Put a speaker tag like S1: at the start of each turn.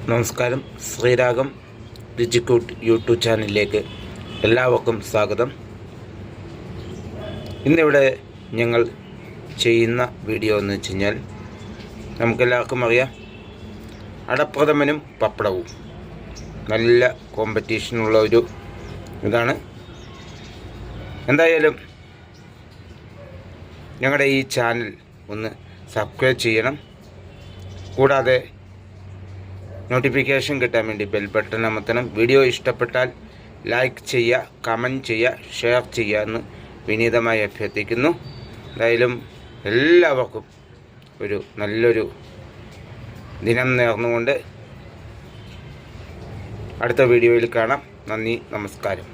S1: നമസ്കാരം. ശ്രീരാഗം രുചിക്കൂട്ട് യൂട്യൂബ് ചാനലിലേക്ക് എല്ലാവർക്കും സ്വാഗതം. ഇന്നിവിടെ ഞങ്ങൾ ചെയ്യുന്ന വീഡിയോ എന്ന് വെച്ച് കഴിഞ്ഞാൽ നമുക്കെല്ലാവർക്കും അറിയാം, അടപ്രഥമനും പപ്പടവും നല്ല കോമ്പറ്റീഷനുള്ള ഒരു ഇതാണ്. എന്തായാലും ഞങ്ങളുടെ ഈ ചാനൽ ഒന്ന് സബ്സ്ക്രൈബ് ചെയ്യണം. കൂടാതെ നോട്ടിഫിക്കേഷൻ കിട്ടാൻ വേണ്ടി ബെൽ ബട്ടൺ അമർത്തണം. വീഡിയോ ഇഷ്ടപ്പെട്ടാൽ ലൈക്ക് ചെയ്യുക, കമൻറ്റ് ചെയ്യുക, ഷെയർ ചെയ്യുക എന്ന് വിനീതമായി അഭ്യർത്ഥിക്കുന്നു. എന്തായാലും എല്ലാവർക്കും ഒരു നല്ലൊരു ദിനം നേർന്നുകൊണ്ട് അടുത്ത വീഡിയോയിൽ കാണാം. നന്ദി, നമസ്കാരം.